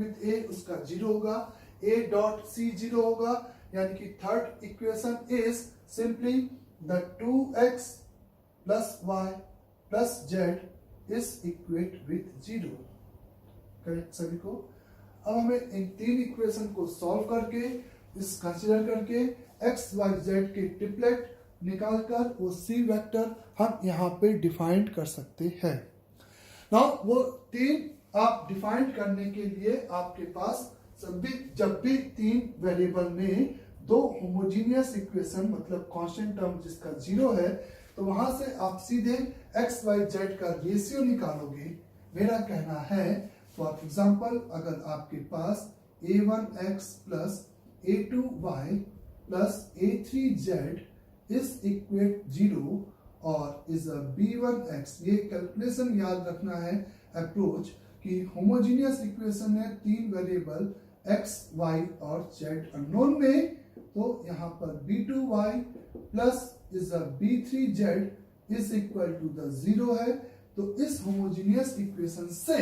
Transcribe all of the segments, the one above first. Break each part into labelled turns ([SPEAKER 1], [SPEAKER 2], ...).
[SPEAKER 1] With ए उसका 0 होगा, a dot c 0 होगा, यानी कि third equation is simply the 2x plus y plus z is equate with 0। Correct सभी को। अब हमें इन तीन इक्वेशन को सॉल्व करके इस कंसीडर करके x y z के ट्रिपलेट निकालकर वो c वेक्टर हम यहाँ पे डिफाइन कर सकते हैं। नाउ वो तीन आप डिफाइन करने के लिए आपके पास जब भी तीन वेरिएबल में दो होमोजीनियस इक्वेशन मतलब कांस्टेंट टर्म जिसका 0 है, तो वहां से आप सीधे x y z का रेशियो निकालोगे। मेरा कहना है फॉर एग्जांपल अगर आपके पास a1x plus a2y plus a3z is equate 0 और इज अ b1x, ये कैलकुलेशन याद रखना है अप्रोच कि होमोजीनियस इक्वेशन है तीन वेरिएबल x y और z अननोन में, तो यहाँ पर b2y plus is a b3z is equal to the 0 है। तो इस होमोजीनियस इक्वेशन से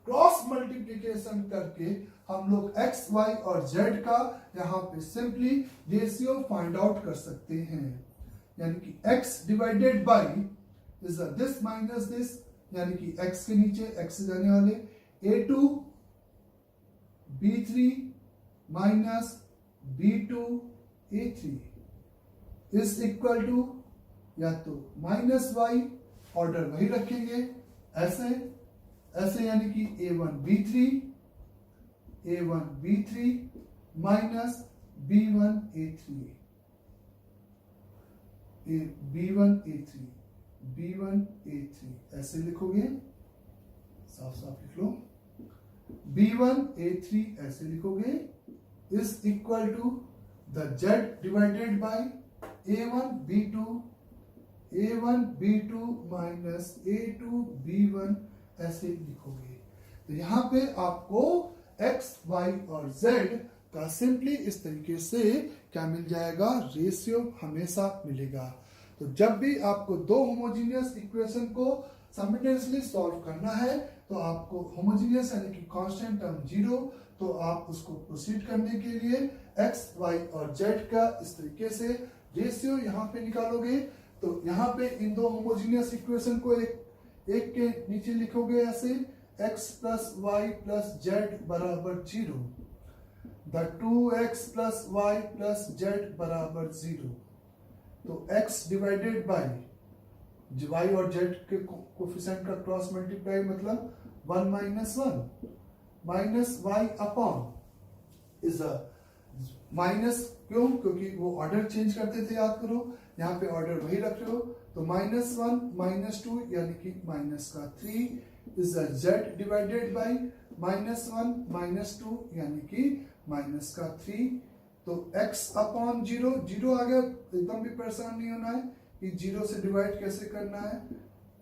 [SPEAKER 1] क्रॉस मल्टीप्लिकेशन करके हम लोग x y और z का यहाँ पे सिंपली रेशियो फाइंड आउट कर सकते हैं, यानी कि x divided by is this minus this, यानी कि x के नीचे x जाने वाले a2 b3 minus b2 a3 is equal to या तो माइनस y, ऑर्डर वही रखेंगे ऐसे ऐसे, यानी कि a1 b3 minus b1 a3 b1 a3 ऐसे लिखोगे, साफ साफ लिख लो। b1 a3 ऐसे लिखोगे is equal to the z divided by a1 b2 minus a2 b1 ऐसे लिखोगे। तो यहाँ पे आपको x y और z का सिंपली इस तरीके से क्या मिल जाएगा, रेशियो हमेशा मिलेगा। तो जब भी आपको दो होमोजीनियस इक्वेशन को साइमल्टेनियसली सॉल्व करना है तो आपको होमोजीनियस यानी कि कांस्टेंट टर्म 0, तो आप उसको प्रोसीड करने के लिए x y और z का इस तरीके से रेशियो यहाँ पे निकालोगे। तो यहाँ पे इन दो होमोजीनियस इक्वेशन को एक के नीचे लिखोगे ऐसे x plus y plus z बराबर 0, the 2x plus y plus z बराबर 0। तो x डिवाइडेड बाई y और z के कोफिशिएंट का क्रॉस मल्टीप्लाई मतलब 1 minus 1 minus y upon is a minus, क्यों, क्योंकि वो ऑर्डर चेंज करते थे, याद करो, यहाँ पे ऑर्डर वही रख रहे हो। तो माइनस 1 माइनस 2 यानी कि माइनस का 3 is a z divided by minus 1 minus 2 यानी कि माइनस का 3। तो x अपॉन 0 आ गया, एकदम भी परेशान नहीं होना है कि 0 से डिवाइड कैसे करना है,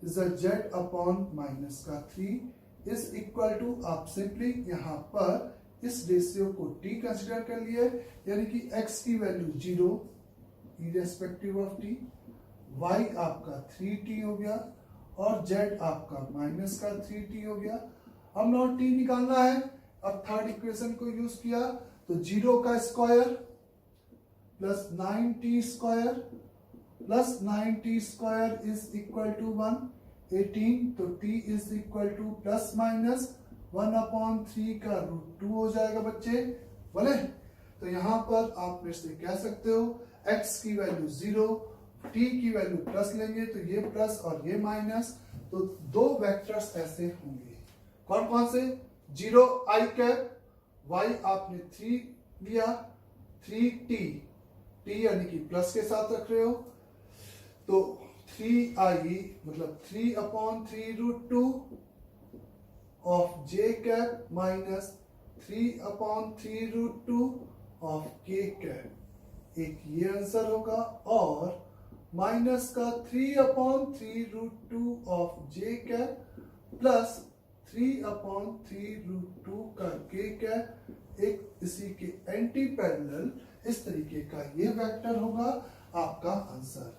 [SPEAKER 1] is a z upon minus का 3 इज इक्वल टू, आप सिंपली यहाँ पर इस रेशियो को t कंसिडर कर लिए, यानी कि x की value 0 irrespective of t, y आपका 3t हो गया और z आपका माइनस का 3t हो गया। अब नॉट t निकालना है, अब थर्ड इक्वेशन को यूज किया तो 0 का square plus 9t square plus 9t square is equal to 1, 18, तो t is equal to plus minus 1 upon 3 का रूट 2 हो जाएगा बच्चे, बोले। तो यहाँ पर आप मेरे से कह सकते हो x की वैल्यू 0, t की वैल्यू प्लस लेंगे तो ये प्लस और ये माइनस, तो दो वेक्टर्स ऐसे होंगे, कौन कौन से, 0 i कैप, y आपने 3 लिया, 3t, t यानी कि प्लस के साथ रख रहे हो, तो 3i मतलब 3 upon 3 root 2 of j cap minus 3 upon 3 root 2 of k cap, एक ये आंसर होगा, और माइनस का 3 upon 3 root 2 of j cap plus 3 upon 3 root 2 का k कैप, एक इसी के एंटी पैरेलल इस तरीके का ये वेक्टर होगा आपका आंसर।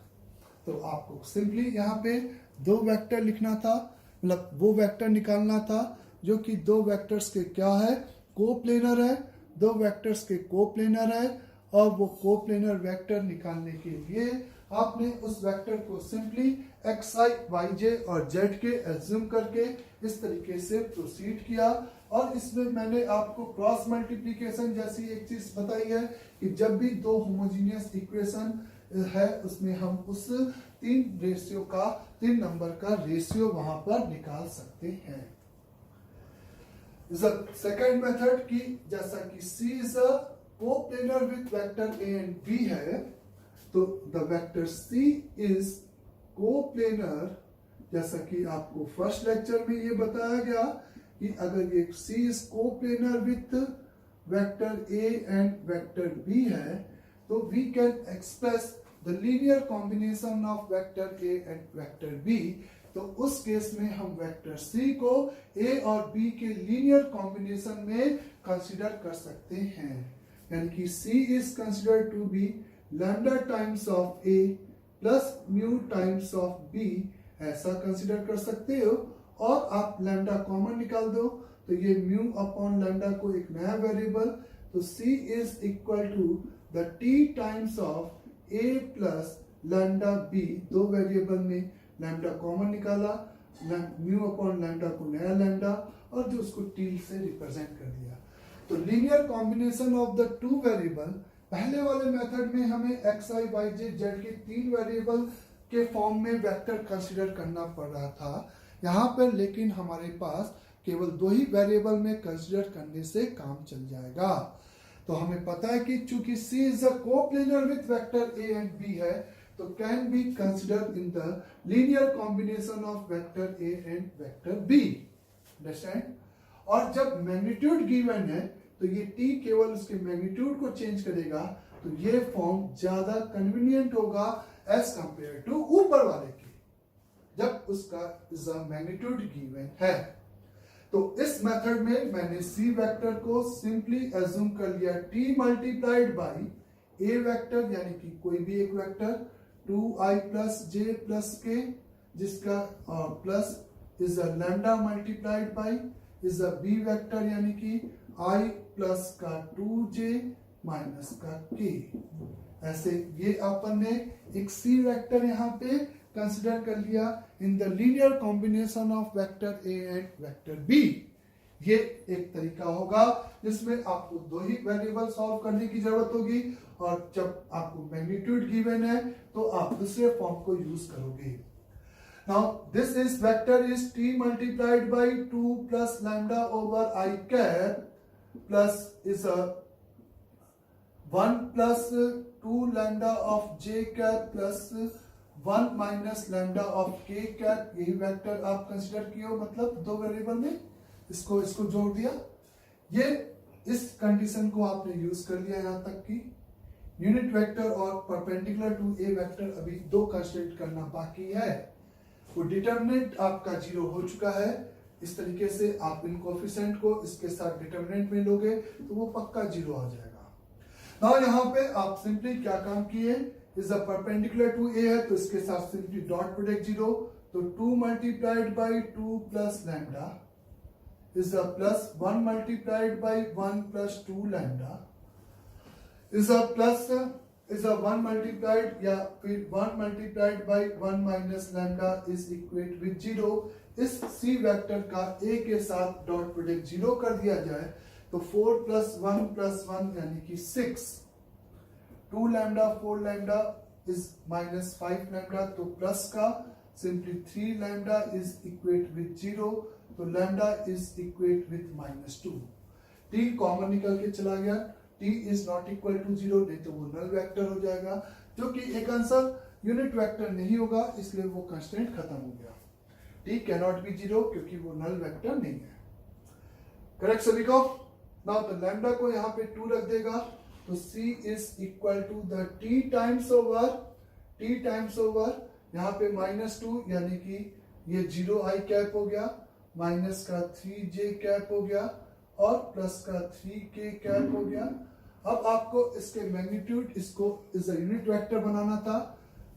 [SPEAKER 1] तो आपको सिंपली यहाँ पे दो वेक्टर लिखना था, मतलब वो वेक्टर निकालना था जो कि दो वेक्टर्स के क्या है, कोप्लेनर है, दो वेक्टर्स के कोप्लेनर है, और वो कोप्लेनर वेक्टर निकालने के लिए आपने उस वेक्टर को सिंपली xi, yj और z के एज्यूम करके इस तरीके से प्रोसीड किया। और इसमें मैंने आपको क्रॉस मल्टीप्लिकेशन जैसी एक चीज बताई है कि जब भी दो होमोजीनियस इक्वेशन है उसमें हम उस तीन नंबर का रेशियो वहां पर निकाल सकते हैं। सेकेंड मेथड की जैसा कि C is a coplanar with vector A and B है, तो the vector C is coplanar, जैसा कि आपको फर्स्ट लेक्चर में ये बताया गया कि अगर ये C is coplanar with vector A and vector B है, तो we can express the linear combination of vector A and vector B। तो उस केस में हम वेक्टर C को A और B के लीनियर कॉम्बिनेशन में कंसीडर कर सकते हैं, यानी कि C is considered to be lambda times of A plus mu times of B, ऐसा कंसीडर कर सकते हो। और आप लैम्डा कॉमन निकाल दो तो ये म्यू अपॉन लैम्डा को एक नया वेरिएबल, तो C is equal to the T times of A plus lambda B, दो वेरिएबल में लैम्डा कॉमन निकाला, म्यू अपॉन लैम्डा को नया लैम्डा, और जो उसको T से रिप्रेजेंट कर दिया। तो linear combination of the two variable, पहले वाले मेथड में हमें xi, yj, z के तीन वेरिएबल के फॉर्म में वेक्टर कंसीडर करना पड़ रहा था। यहाँ पर लेकिन हमारे पास केवल दो ही वेरिएबल में कंसीडर करने से काम चल जाएगा। तो हमें पता है कि चूंकि C is a coplanar with vector A and B है, तो can be consider in the linear combination of vector A and vector B। Understand? और जब मैग्नीट्यूड गिवन है तो ये T केवल उसके मैग्नीट्यूड को चेंज करेगा, तो ये फॉर्म ज्यादा कन्वीनियंट होगा एज कंपेयर टू ऊपर वाले के, जब उसका मैग्नीट्यूड गिवन है। तो इस मेथड में मैंने C वेक्टर को सिंपली एज्यूम कर लिया T multiplied by A vector, यानी कि कोई भी एक vector 2i plus j plus k, जिसका plus is a lambda multiplied by is a B vector, यानी कि i प्लस का 2j माइनस का k। ऐसे ये अपन ने एक C वेक्टर यहाँ पे कंसिडर कर लिया in the linear combination of vector A and vector B। ये एक तरीका होगा जिसमें आपको दो ही वेरिएबल सॉल्व करने की जरूरत होगी, और जब आपको मैग्नीट्यूड गिवन है तो आप दूसरे फॉर्म को यूज करोगे। Now this is vector is T multiplied by 2 plus lambda over I cap plus is a 1 plus 2 lambda of J cap plus 1 minus lambda of K cap. यही vector आप consider किए हो, मतलब दो variable में इसको जोड़ दिया। ये इस कंडीशन को आपने यूज कर लिया यहाँ तक कि यूनिट वेक्टर और परपेंडिकुलर टू A वेक्टर अभी दो कंस्ट्रेंट करना बाकी है। वो डिटरमिनेंट आपका 0 हो चुका है। इस तरीके से आप इन कोफिशिएंट को इसके साथ डिटरमिनेंट में लोगे तो वो पक्का 0 आ जाएगा। नाउ यहाँ पे आप सिंपली क्या काम किए, is a perpendicular to A है तो इसके साथ सिंपली डॉट प्रोडक्ट 0, तो 2 multiplied by 2 plus lambda is a plus 1 multiplied by 1 plus 2 lambda is a plus is a 1 multiplied या फिर 1 multiplied by 1 minus lambda is equate with 0। इस C vector का A के साथ डॉट प्रोडक्ट 0 कर दिया जाए तो 4 plus 1 यानी कि 6, 2 lambda 4 lambda is minus 5 lambda, तो प्लस का simply 3 lambda is equate with 0, तो lambda is equate with -2। T common निकल के चला गया, T is not equal to 0, नहीं तो वो नल वेक्टर हो जाएगा, जो कि एक आंसर यूनिट वेक्टर नहीं होगा, इसलिए वो कंस्ट्रेंट खत्म हो गया। T कैन नॉट बी 0 क्योंकि वो नल वेक्टर नहीं है। करेक्ट सभी को? नाउ तो लैम्डा को यहाँ पे 2 रख देगा, तो C is equal to the T times over यहाँ पे -2 यानी कि ये 0i कैप हो गया, माइनस का 3j कैप हो गया और प्लस का 3k कैप हो गया। अब आपको इसके मैग्नीट्यूड इसको इस यूनिट वेक्टर बनाना था,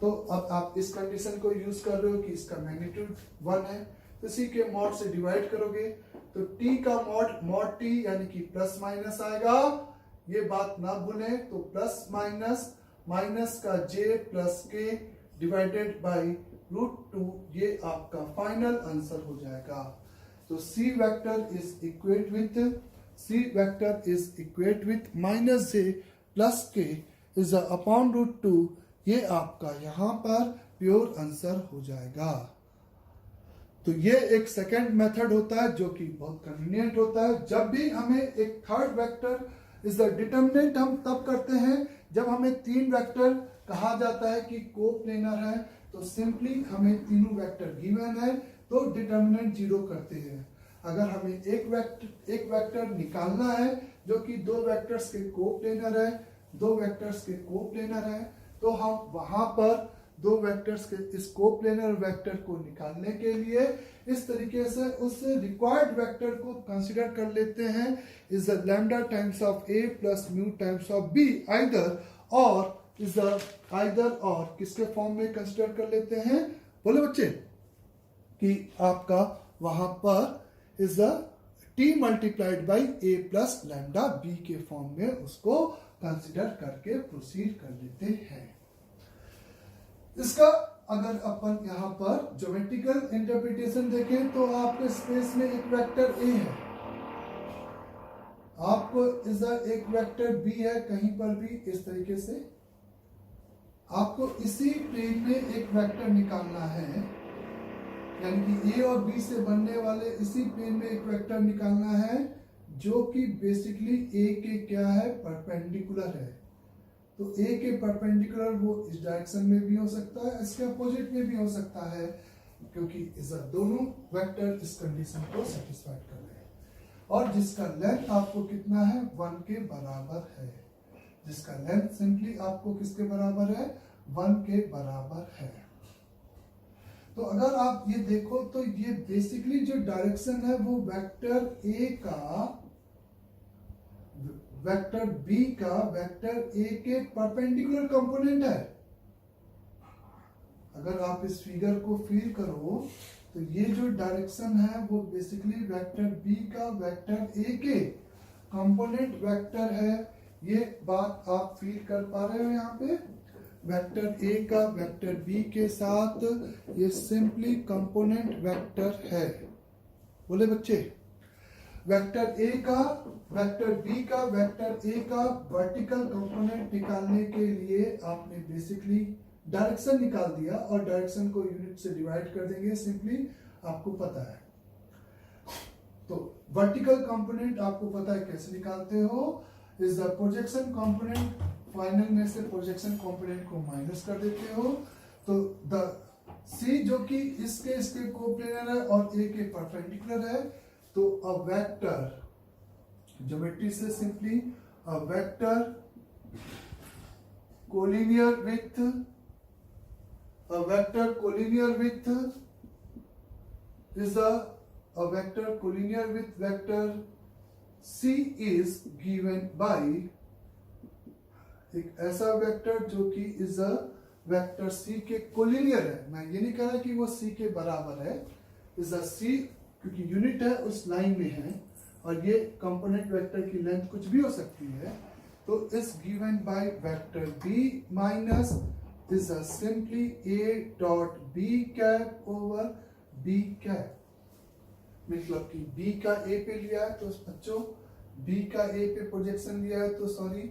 [SPEAKER 1] तो अब आप इस कंडीशन को यूज कर रहे हो कि इसका मैग्नीट्यूड 1 है, तो इसी के मॉड से डिवाइड करोगे तो टी का मॉड टी यानी कि प्लस माइनस आएगा, ये बात ना भूलें। तो प्लस माइनस माइनस का j plus k divided by √2, ये आपका फाइनल आंसर हो जाएगा। तो c vector is equate with minus j plus k is upon √2, ये आपका यहाँ पर प्योर आंसर हो जाएगा। तो ये एक सेकंड मेथड होता है जो कि बहुत कन्वीनियंट होता है। जब भी हमें एक third vector is the determinant हम तब करते हैं जब हमें तीन वेक्टर कहा जाता है कि कोप्लेनर है, तो सिंपली हमें तीनों वेक्टर गिवन है तो डिटर्मिनेंट 0 करते हैं। अगर हमें एक वेक्टर निकालना है जो कि दो वेक्टर्स के कोप्लेनर है, तो हम वहां पर दो वेक्टर्स के इस कोप्लेनर वेक्टर को निकालने के लिए इस तरीके से उस रिक्वायर्ड वेक्टर को कंसीडर कर लेते हैं is the lambda times of A plus mu times of B, either और किसके फॉर्म में कंसीडर कर लेते हैं, बोले बच्चे, कि आपका वहां पर is the T multiplied by A plus lambda B के फॉर्म में उसको कंसीडर करके प्रोसीड कर लेते हैं। इसका अगर अपन यहाँ पर ज्योमेट्रिकल इंटरप्रिटेशन देखें तो आपके स्पेस में एक वेक्टर ए है, आपको इस एक वेक्टर बी है कहीं पर भी, इस तरीके से आपको इसी प्लेन में एक वेक्टर निकालना है, यानी कि ए और बी से बनने वाले इसी प्लेन में एक वेक्टर निकालना है जो कि बेसिकली ए के क्या है, परपेंडिकुलर है। तो ए के परपेंडिकुलर वो इस डायरेक्शन में भी हो सकता है, इसके अपोजिट में भी हो सकता है, क्योंकि इस दोनों वेक्टर इस कंडीशन को सेटिस्फाई कर रहे हैं। और जिसका लेंथ आपको कितना है, 1 के बराबर है। जिसका लेंथ सिंपली आपको किसके बराबर है, 1 के बराबर है। तो अगर आप ये देखो तो ये बेसिकली जो डायरेक्शन है वो वेक्टर ए का वेक्टर बी का वेक्टर ए के परपेंडिकुलर कंपोनेंट है। अगर आप इस फिगर को फील करो तो ये जो डायरेक्शन है वो बेसिकली वेक्टर बी का वेक्टर ए के कंपोनेंट वेक्टर है। ये बात आप फील कर पा रहे हो, यहाँ पे वेक्टर ए का वेक्टर बी के साथ ये सिंपली कंपोनेंट वेक्टर है। बोले बच्चे, वेक्टर ए का वेक्टर बी का वेक्टर ए का वर्टिकल कंपोनेंट निकालने के लिए आपने बेसिकली डायरेक्शन निकाल दिया और डायरेक्शन को यूनिट से डिवाइड कर देंगे, सिंपली आपको पता है। तो वर्टिकल कंपोनेंट आपको पता है कैसे निकालते हो, is the projection component, final में से प्रोजेक्शन कंपोनेंट को माइनस कर देते हो। तो द सी जो कि इसके कोप्लेनर है और ए के परपेंडिकुलर है, तो अ वेक्टर ज्योमेट्री से simply a vector collinear with is a vector collinear with vector C is given by एक ऐसा वेक्टर जो कि इज अ वेक्टर C के कोलिनियर है। मैं ये नहीं कह रहा कि वो C के बराबर है, इज अ C क्योंकि यूनिट है उस लाइन में है और ये कंपोनेंट वेक्टर की लेंथ कुछ भी हो सकती है। तो is given by vector B minus is a simply A dot B cap over B cap, मतलब कि B का A पे लिया है तो बच्चों B का A पे प्रोजेक्शन लिया है तो sorry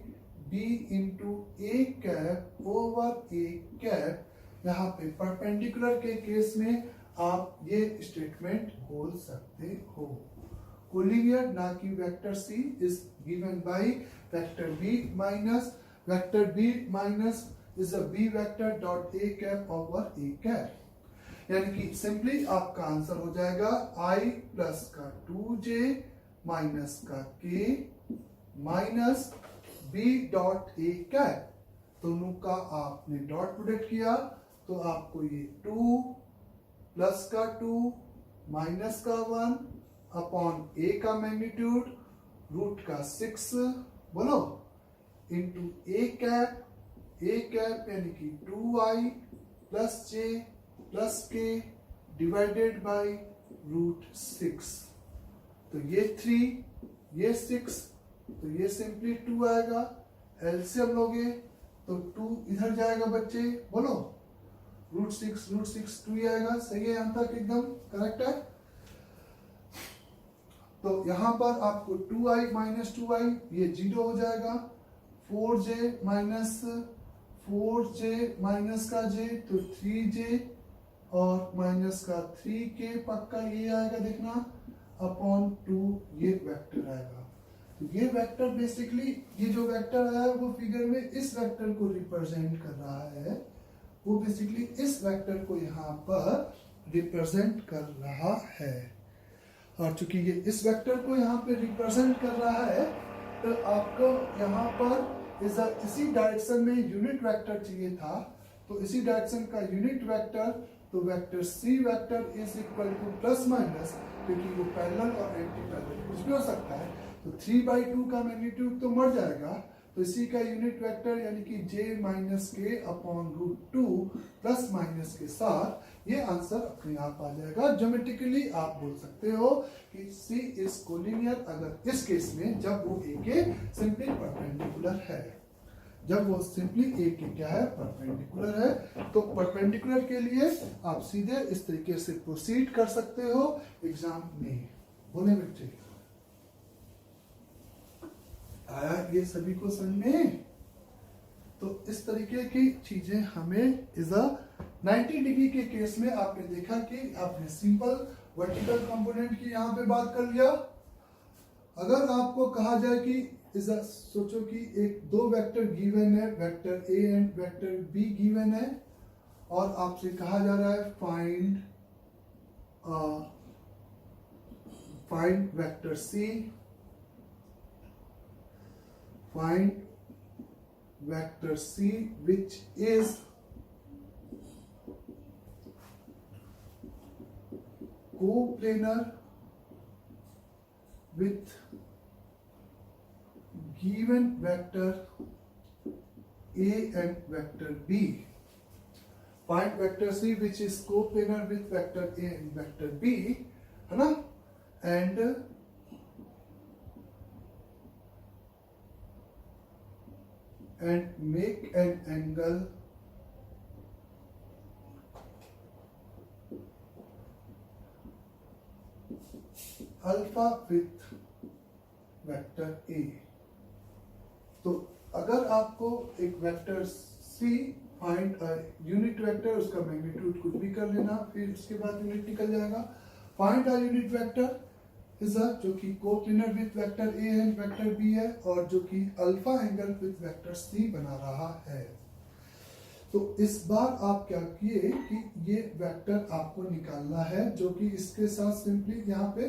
[SPEAKER 1] B into A cap over A cap. यहाँ पे परपेंडिकुलर के केस में आप ये स्टेटमेंट बोल सकते हो। कोलिनियर ना कि vector C is given by vector B minus is a B vector dot A cap over A cap. यानी कि सिंपली आपका आंसर हो जाएगा I प्लस का 2J माइनस का K minus B dot A cap. दोनों का आपने डॉट प्रोडक्ट किया तो आपको ये 2 प्लस का 2 माइनस का 1 अपॉन A का मैग्नीट्यूड रूट का 6 बोलो इंटू A कैप यानी कि 2I plus J plus k divided by root 6। तो ये 3, ये 6, तो ये सिंपली 2 आएगा। एलसीएम लोगे तो 2 इधर जाएगा बच्चे, बोलो √6 2 ही आएगा। सही है, यहां तक एकदम करेक्ट है। तो यहां पर आपको 2i माइनस 2i ये 0 हो जाएगा। 4j माइनस का j तो 3j और माइनस का 3k पक्का ये आएगा देखना अपॉन 2 ये वेक्टर आएगा। तो ये वेक्टर बेसिकली ये जो वेक्टर है वो फिगर में इस वेक्टर को रिप्रेजेंट कर रहा है, वो बेसिकली इस वेक्टर को यहाँ पर रिप्रेजेंट कर रहा है। और चूंकि ये इस वेक्टर को यहाँ पे रिप्रेजेंट कर रहा है तो आपको यहाँ पर इसी डायरेक्शन में यूनिट वेक्टर चाहिए था। तो इसी डायरेक्शन का यूनिट वेक्टर तो vector C vector is equal to plus minus, क्योंकि वो पैरेलल और एंटी पैरेलल कुछ भी हो सकता है। तो 3/2 का मैग्नीट्यूड तो मर जाएगा, तो इसी का यूनिट वेक्टर यानी कि j माइनस के अपॉन √2 प्लस माइनस के साथ ये आंसर अपने आप आ जाएगा। ज्योमेट्रिकली आप बोल सकते हो कि C इज कोलिनियर अगर इस केस में जब वो A के सिंपली परपेंडिकुलर है। जब वो सिंपली A के क्या है, परपेंडिकुलर है। तो परपेंडिकुलर के लिए आप सीधे इस तरीके से प्रोसीड कर सकते हो एग्जाम में। बोले बच्चे आया ये सभी को समझ में? तो इस तरीके की चीजें हमें इज अ 90 डिग्री के केस में आपने देखा कि आपने सिंपल वर्टिकल कंपोनेंट की यहाँ पे बात कर लिया। अगर आपको कहा जाए कि सोचो कि एक दो वेक्टर गिवन है, vector A and vector B given है, और आपसे कहा जा रहा है find vector C, find vector C which is coplanar with given vector A and vector B. Find vector C which is coplanar with vector A and vector B, है ना? And make an angle alpha with vector A। तो अगर आपको एक vector C find unit vector, उसका magnitude कुछ भी कर लेना, फिर उसके बाद यूनिट निकल जाएगा। फाइंड अ यूनिट वेक्टर जो कि coplanar with vector A and vector B है, और जो कि alpha angle with vector C बना रहा है। तो इस बार आप क्या किए कि ये वेक्टर आपको निकालना है जो कि इसके साथ सिंपली यहाँ पे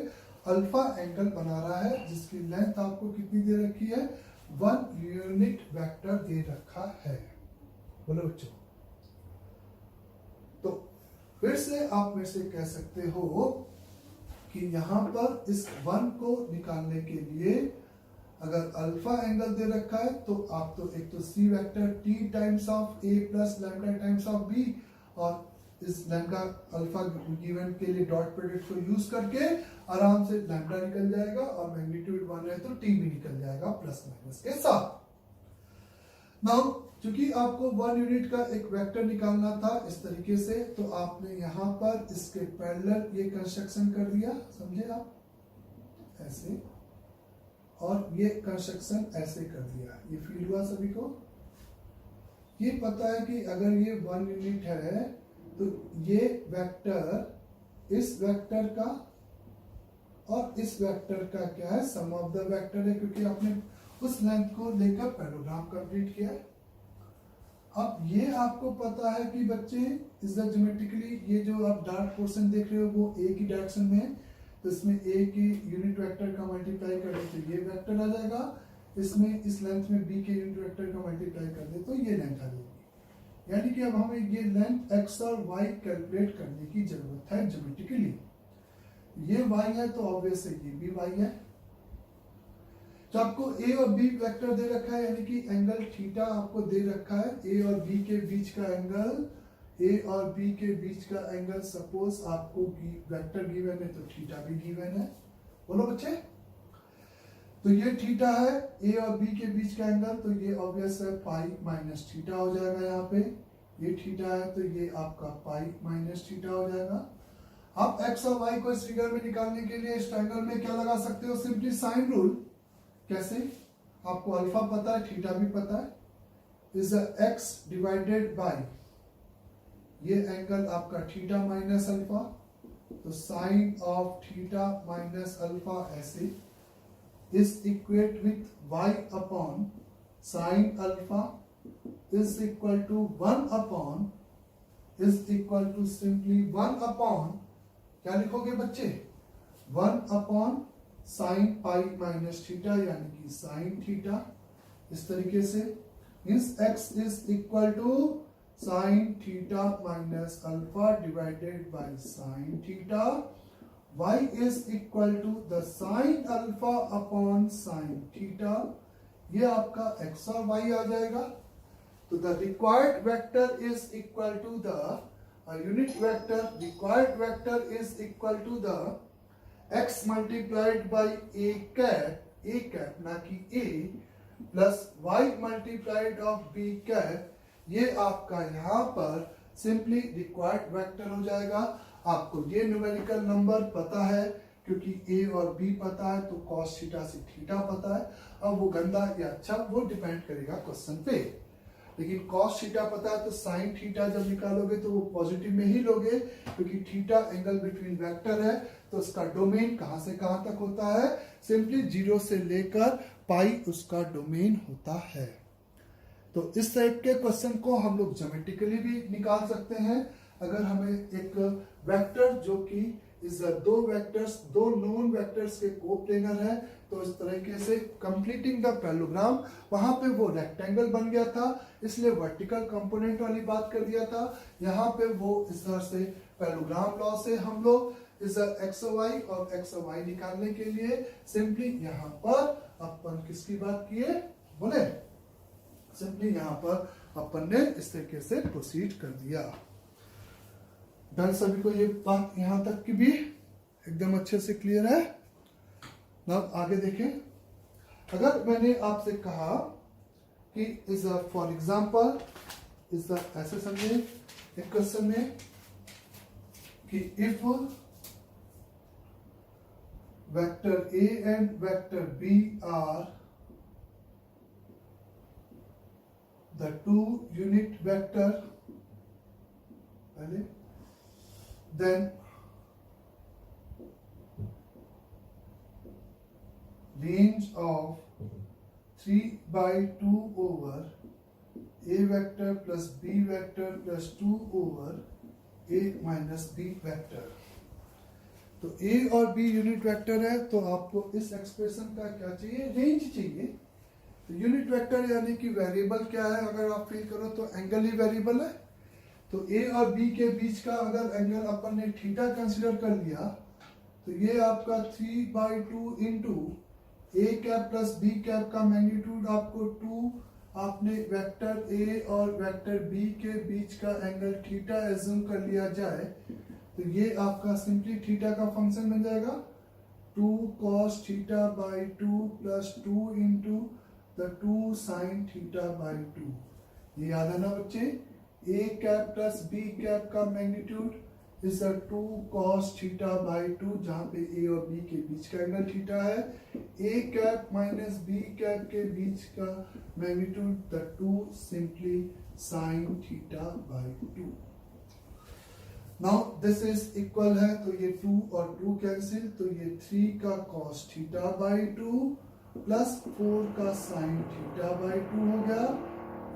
[SPEAKER 1] अल्फा एंगल बना रहा है, जिसकी लेंथ आपको कितनी दे रखी है, 1 यूनिट वेक्टर दे रखा है। बोलो बच्चों। तो फिर से आप में से कह सकते हो कि यहां पर इस 1 को निकालने के लिए अगर अल्फा एंगल दे रखा है तो आप तो एक तो c vector t times of a plus lambda times of b, और इस लैम्डा अल्फा गिवन के लिए डॉट प्रोडक्ट को यूज करके आराम से लैम्डा निकल जाएगा, और मैग्नीट्यूड 1 है तो t भी निकल जाएगा प्लस माइनस के साथ। नाउ क्योंकि आपको 1 यूनिट का एक वेक्टर निकालना था इस तरीके से, तो आपने यहाँ पर इसके पैरेलल ये कंस्ट्रक्शन कर दिया, समझे आप, ऐसे, और ये कंस्ट्रक्शन ऐसे कर दिया। ये फील हुआ सभी को? ये पता है कि अगर ये 1 यूनिट है तो ये वेक्टर इस वेक्टर का और इस वेक्टर का क्या है, सम ऑफ द वेक्टर है, क्योंकि आपने उस लेंथ को लेकर पैराग्राफ कंप्लीट किया है। अब ये आपको पता है कि बच्चे इस ज्योमेट्रिकली ये जो आप डार्क पोर्शन देख रहे हो वो ए की डायरेक्शन में है, तो इसमें ए की यूनिट वेक्टर का मल्टीप्लाई कर दे तो ये वेक्टर आ जाएगा, इसमें इस लेंथ में बी के यूनिट वेक्टर का मल्टीप्लाई कर दे तो ये लेंथ आ जाएगी। यानी कि अब हमें ये लेंथ एक्स और वाई कैलकुलेट करने की जरूरत है ज्योमेट्रिकली। ये वाई है तो ऑब्वियस है ये भी वाई है। तो आपको ए और बी वेक्टर दे रखा है, यानी कि एंगल थीटा आपको दे रखा है। ए और बी के बीच का एंगल, ए और बी के बीच का एंगल सपोज आपको वेक्टर गिवन है तो थीटा भी गिवन है। बोलो बच्चे। तो ये थीटा है ए और बी के बीच का एंगल, तो ये ऑब्वियस है पाई माइनस थीटा हो जाएगा। यहाँ पे ये थीटा है तो ये आपका पाई माइनस थीटा हो जाएगा। आप एक्स और वाई को इस फिगर में निकालने के लिए इस ट्रायंगल में क्या लगा सकते हो, सिंपली साइन रूल। कैसे, आपको अल्फा पता है, थीटा भी पता है, इज एक्स डिवाइडेड बाय ये एंगल आपका थीटा माइनस अल्फा, तो sine of theta minus alpha ऐसे is equate with y upon sine alpha is equal to 1 upon is equal to simply 1 upon क्या लिखोगे बच्चे, 1 upon sine pi minus theta यानी कि sine theta. इस तरीके से means x is equal to sine theta minus alpha divided by sine theta, y is equal to the sine alpha upon sine theta. ये आपका x और y आ जाएगा। तो the required vector is equal to the unit vector, required vector is equal to the x multiplied by a cap ना कि a plus y multiplied of b cap. ये आपका यहाँ पर सिंपली रिक्वायर्ड वेक्टर हो जाएगा। आपको ये न्यूमेरिकल नंबर पता है क्योंकि a और b पता है, तो cos थीटा से थीटा पता है। अब वो गंदा या अच्छा वो डिपेंड करेगा क्वेश्चन पे, लेकिन cos थीटा पता है तो sin थीटा जब निकालोगे तो वो पॉजिटिव में ही लोगे क्योंकि थीटा एंगल बिटवीन वेक्टर है। तो उसका डोमेन कहां से कहां तक होता है, सिंपली 0 से लेकर पाई उसका डोमेन होता है। तो इस टाइप के क्वेश्चन को हम लोग ज्योमेट्रिकली भी निकाल सकते हैं। अगर हमें एक वेक्टर जो कि इस दो नोन वेक्टर्स के कोप्लेनर है, तो इस तरीके से कंप्लीटिंग द पैरेललोग्राम, वहां पे वो रेक्टेंगल बन गया था इसलिए वर्टिकल कंपोनेंट वाली बात कर दिया था। यहाँ पे वो इस तरह से पैरेललोग्राम लॉ से हम लोग इस एक्स वाई और एक्स वाई निकालने के लिए सिंपली यहाँ पर अपन किसकी बात किए, बोले सिंपली यहाँ पर अपन ने इस तरीके से प्रोसीड कर दिया। डन, सभी को ये बात यहाँ तक की भी एकदम अच्छे से क्लियर है ना। आगे देखें, अगर मैंने आपसे कहा कि इज फॉर एग्जांपल इज ऐसे समझे एक क्वेश्चन में कि if vector A and vector B are the two unit vector, then range of 3 by 2 over a vector plus b vector plus 2 over a minus b vector। तो a और b unit vector है, तो आपको इस expression का क्या चाहिए, range चाहिए। तो यूनिट वेक्टर यानी कि वेरिएबल क्या है, अगर आप फील करो तो एंगल ही वेरिएबल है। तो a और b के बीच का अगर एंगल अपन ने थीटा कंसीडर कर लिया तो ये आपका 3/2 into a cap plus b cap का मैग्नीट्यूड आपको 2, आपने वेक्टर a और वेक्टर b के बीच का एंगल थीटा एज्यूम कर लिया जाए तो ये आपका सिंपली थीटा का फंक्शन बन जाएगा 2 cos theta by 2 plus 2 into the 2 sin theta by 2। ये याद है ना बच्चे, a cap plus b cap का magnitude is 2 cos theta by 2, जहां पे a और b के बीच का एंगल थीटा है। a cap minus b cap के बीच का magnitude the 2 simply sin theta by 2। Now this is equal है तो ये 2 और 2 कैंसिल, तो ये 3 का cos थीटा बाई 2 प्लस 4 का sin थीटा बाई 2 हो गया।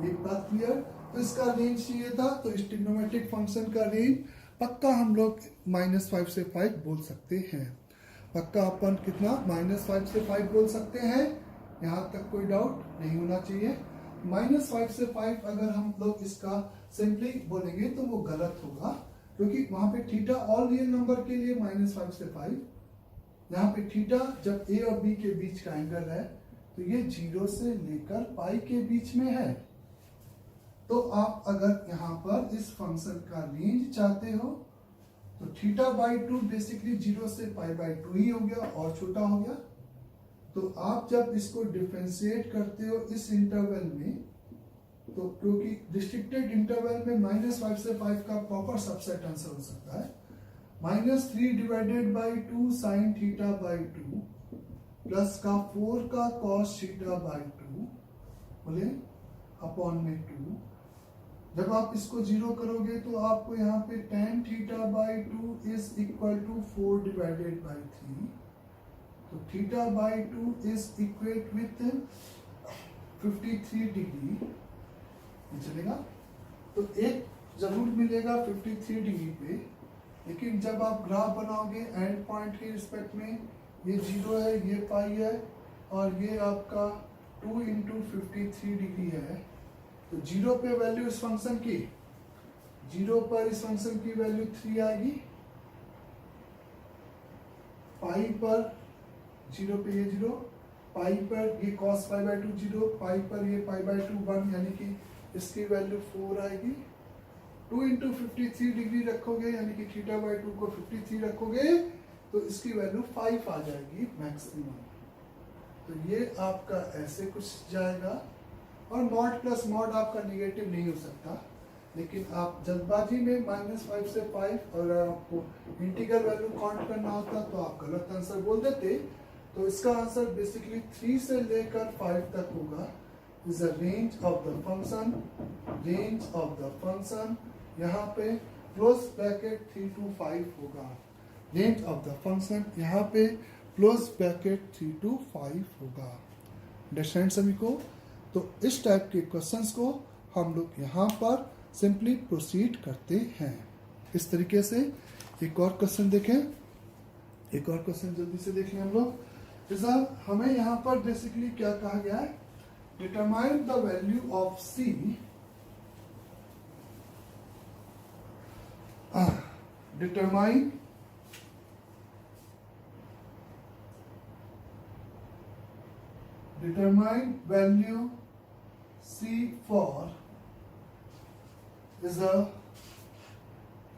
[SPEAKER 1] ये बात क्लियर। तो इसका रेंज चाहिए था, तो इस ट्रिग्नोमेट्रिक फंक्शन का रेंज पक्का हम लोग -5 से 5 बोल सकते हैं। पक्का अपन कितना -5 से 5 बोल सकते हैं, यहाँ तक कोई डाउट नहीं होना चाहिए। -5 से 5 अगर हम लोग इसका सिंपली बोलेंगे तो वो गलत होगा, क्योंकि वहां पे थीटा ऑल रियल नंबर के लिए -5 से 5, यहाँ पे थीटा जब a और b के बीच का एंगल है तो ये 0 से लेकर पाई के बीच में है। तो आप अगर यहाँ पर इस फंक्शन का रेंज चाहते हो तो थीटा बाई 2 बेसिकली 0 से पाई बाई 2 ही हो गया और छोटा हो गया। तो आप जब इसको डिफरेंशिएट करते हो इस इंटरवल में, तो क्योंकि रिस्ट्रिक्टेड इंटरवल में -5 से 5 का प्रॉपर सबसेट आंसर हो सकता है, -3 divided by 2 sine theta by 2 plus का 4 का कॉस थीटा बाई 2 बोले अपॉन में 2। जब आप इसको 0 करोगे तो आपको यहाँ पे tan theta by 2 is equal to 4 divided by 3। तो theta by 2 is equate with 53 degree, चलेगा। तो एक जरूर मिलेगा 53 डिग्री पे, लेकिन जब आप ग्राफ बनाओगे एंड पॉइंट के रिस्पेक्ट में, ये 0 है, ये पाई है, और ये आपका 2 इंटू 53 डिग्री है। तो 0 पे वैल्यू इस फंक्शन की, 0 पर इस फंक्शन की वैल्यू 3 आएगी, पाई पर 0 पे ये 0, पाई पर ये cos पाई बाई 2 0, पाई पर ये पाई बाई 2 1, यानी कि इसकी वैल्यू 4 आएगी। 2 इंटू 53 डिग्री रखोगे, यानी कि थीटा बाई 2 को 53 रखोगे, तो इसकी वैल्यू 5 आ जाएगी मैक्सिमम। तो ये आपका ऐसे कुछ जाएगा, और मॉड प्लस मॉड आपका निगेटिव नहीं हो सकता, लेकिन आप जल्दबाजी में -5 से 5 और आपको इंटीग्रल वैल्यू काउंट करना होता तो आप गलत आंसर बोल देते। तो इसका आंसर बेसिकली 3 से लेकर 5 तक होगा। Is the range of the function, range of the function, यहाँ पे क्लोज ब्रैकेट 3 to 5 होगा। रेंज ऑफ द फंक्शन यहाँ पे क्लोज ब्रैकेट 3 to 5 होगा। अंडरस्टैंड सभी को? तो इस टाइप के क्वेश्चंस को हम लोग यहाँ पर सिंपली प्रोसीड करते हैं इस तरीके से। एक और क्वेश्चन देखें, एक और क्वेश्चन जल्दी से देख लें हम लोग। हमें यहाँ पर बेसिकली क्या कहा गया है, determine the value of C, determine value C for is a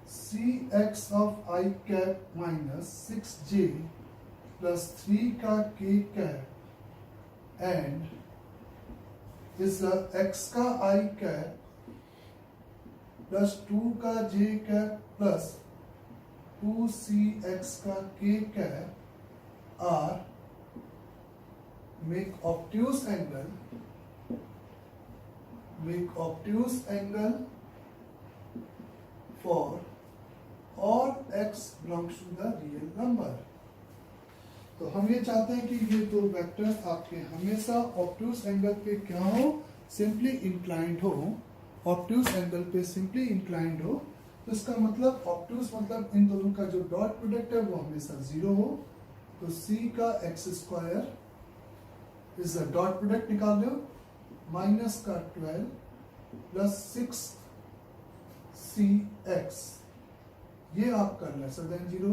[SPEAKER 1] Cx of I cap minus 6j plus 3 का k cap and is a x का I cap plus 2 का j cap plus 2cx का k cap are make obtuse angle for all x belongs to the real number। तो हम ये चाहते हैं कि ये दो वेक्टर्स आपके हमेशा ऑब्ट्यूज एंगल पे क्या हो, सिंपली इंक्लाइंड हो। ऑब्ट्यूज एंगल पे सिंपली इंक्लाइंड हो, तो इसका मतलब ऑब्ट्यूज मतलब इन दोनों का जो डॉट प्रोडक्ट है वो हमेशा 0 हो। तो c का x स्क्वायर इस डॉट प्रोडक्ट निकाल लो, माइनस का 12 प्लस 6cx, ये आपका लेसर देन 0।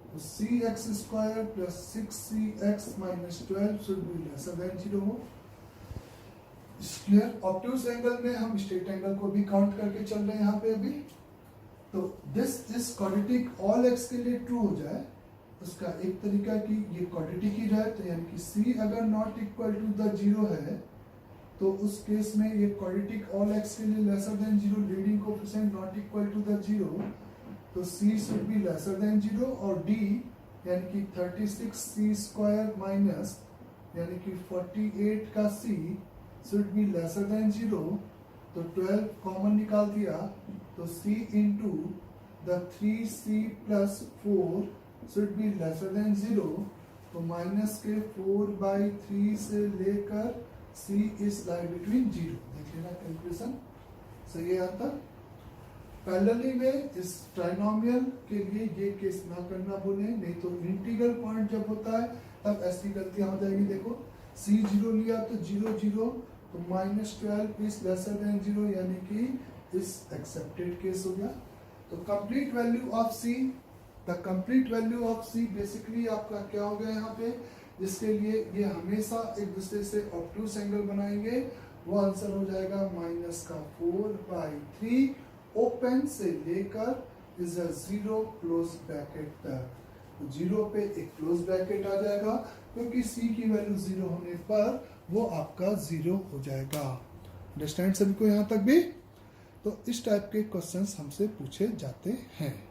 [SPEAKER 1] तो cx square plus 6cx minus 12 should be lesser than 0 हो। क्लियर? ऑब्ट्यूज एंगल में हम स्ट्रेट एंगल को भी काउंट करके चल रहे हैं यहाँ पे अभी। तो this is quadratic all x के लिए ट्रू हो जाए, उसका एक तरीका कि ये क्वाड्रेटिक ही रहे, तो यानी कि c अगर नॉट इक्वल टू द 0 है तो उस केस में ये क्वाड्रेटिक ऑल x के लिए lesser than 0, leading coefficient not equal to the 0, तो c should be lesser than 0। और d यानी कि 36c स्क्वायर माइनस यानी कि 48 का c should be lesser than 0। तो 12 कॉमन निकाल दिया, तो c into the 3c plus 4 should be lesser than 0। तो माइनस के 4/3 से लेकर c is lie between 0। देख लेना कैलकुलेशन सही है आता। पैरेलली में इस ट्राइनोमियल के लिए ये केस ना करना बोले, नहीं तो इंटीग्रल पॉइंट जब होता है तब ऐसी गलतियां हो जाएगी। देखो c 0 लिया तो 0 0, तो -12 is lesser than 0, यानी कि इस एक्सेप्टेड केस हो गया। तो complete value of c, the complete value of c basically आपका क्या हो गया यहाँ पे, जिसके लिए ये हमेशा एक दूसरे से ऑब्ट्यूज एंगल बनाएंगे, वो आंसर हो जाएगा -4/3 ओपन से लेकर is a zero close bracket तक। तो जीरो पे एक क्लोज ब्रैकेट आ जाएगा, क्योंकि सी की वैल्यू जीरो होने पर वो आपका जीरो हो जाएगा। अंडरस्टैंड सभी को यहाँ तक भी? तो इस टाइप के क्वेश्चंस हमसे पूछे जाते हैं।